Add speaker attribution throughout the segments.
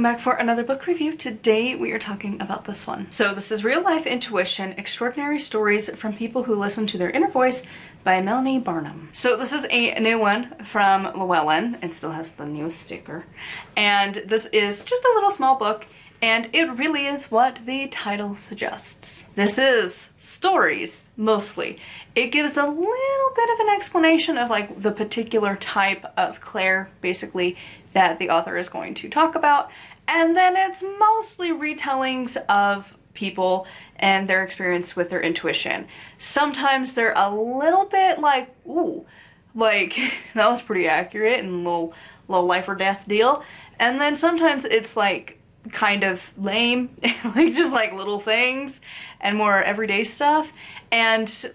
Speaker 1: welcome back for another book review. Today we are talking about this one. So this is Real Life Intuition, Extraordinary Stories from People Who Listen to Their Inner Voice by Melanie Barnum. So this is a new one from Llewellyn. It still has the new sticker. And this is just a little small book, and it really is what the title suggests. This is stories, mostly. It gives a little bit of an explanation of like the particular type of Claire, basically, that the author is going to talk about, and then it's mostly retellings of people and their experience with their intuition. Sometimes they're a little bit like, ooh, like that was pretty accurate and little life or death deal, and then sometimes it's like kind of lame, like just like little things and more everyday stuff, and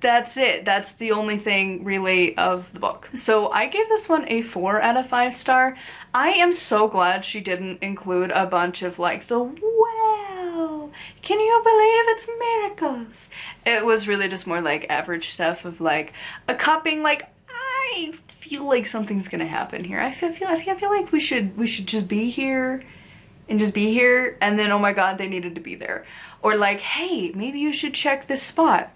Speaker 1: that's it. That's the only thing really of the book. So I gave this one a 4 out of 5 star. I am so glad she didn't include a bunch of like the wow, can you believe it's miracles? It was really just more like average stuff of like a cupping, like I feel like something's gonna happen here. I feel like we should just be here and just be here, and then oh my god, they needed to be there. Or like, hey, maybe you should check this spot,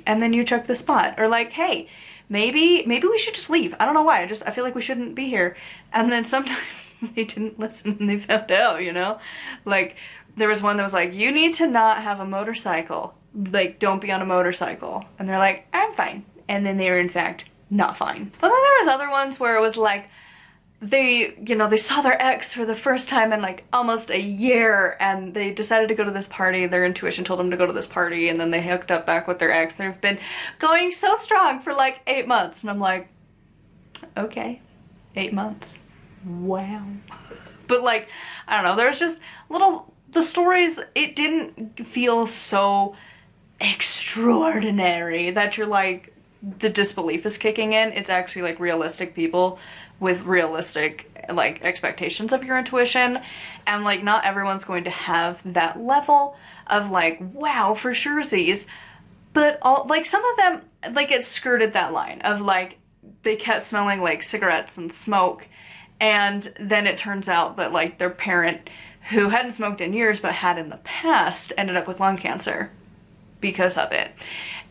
Speaker 1: and then you check the spot. Or like, hey, maybe we should just leave. I don't know why, I feel like we shouldn't be here. And then sometimes they didn't listen and they found out, you know? Like, there was one that was like, you need to not have a motorcycle. Like, don't be on a motorcycle. And they're like, I'm fine. And then they were in fact not fine. But then there was other ones where it was like, they, you know, they saw their ex for the first time in like almost a year, and they decided to go to this party. Their intuition told them to go to this party, and then they hooked up back with their ex. They've been going so strong for like 8 months, and I'm like, okay, 8 months, wow. But like, I don't know, there's just the stories, it didn't feel so extraordinary that you're like, the disbelief is kicking in. It's actually like realistic people with realistic like expectations of your intuition, and like not everyone's going to have that level of like wow for surezies, but all like some of them like it skirted that line of like they kept smelling like cigarettes and smoke, and then it turns out that like their parent, who hadn't smoked in years but had in the past, ended up with lung cancer because of it.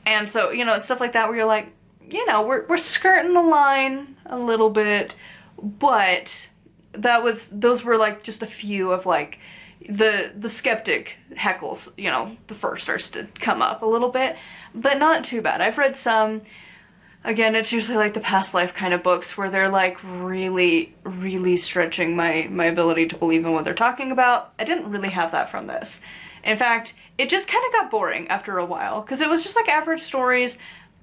Speaker 1: And so, you know, it's stuff like that where you're like, you know, we're skirting the line a little bit, but those were like just a few of like the skeptic heckles, you know, the first starts to come up a little bit, but not too bad. I've read some, again, it's usually like the past life kind of books where they're like really stretching my ability to believe in what they're talking about. I didn't really have that from this. In fact, it just kind of got boring after a while, because it was just like average stories,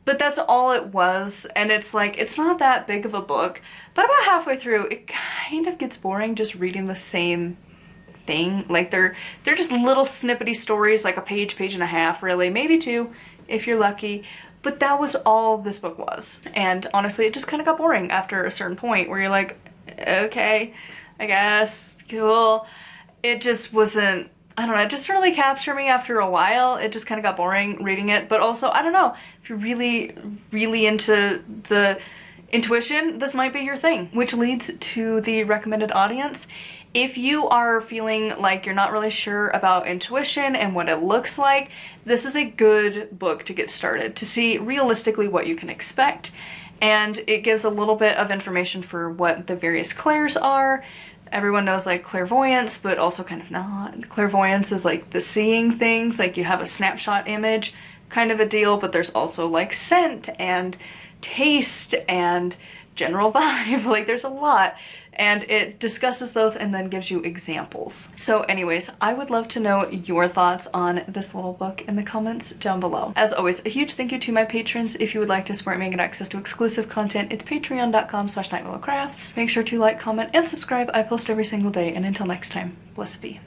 Speaker 1: but that's all it was. And it's like, it's not that big of a book, but about halfway through it kind of gets boring just reading the same thing. Like they're just little snippety stories, like a page and a half really, maybe 2 if you're lucky, but that was all this book was. And honestly, it just kind of got boring after a certain point where you're like, okay, I guess, cool. It just wasn't, I don't know, it just didn't really capture me after a while. It just kind of got boring reading it. But also, I don't know, if you're really into the intuition, this might be your thing. Which leads to the recommended audience. If you are feeling like you're not really sure about intuition and what it looks like, this is a good book to get started, to see realistically what you can expect. And it gives a little bit of information for what the various clairs are. Everyone knows like clairvoyance, but also kind of not. Clairvoyance is like the seeing things, like you have a snapshot image kind of a deal, but there's also like scent and taste and general vibe, like there's a lot. And it discusses those and then gives you examples. So anyways, I would love to know your thoughts on this little book in the comments down below. As always, a huge thank you to my patrons. If you would like to support me and get access to exclusive content, it's patreon.com/nightwillowcrafts. Make sure to like, comment, and subscribe. I post every single day, and until next time, blessed be.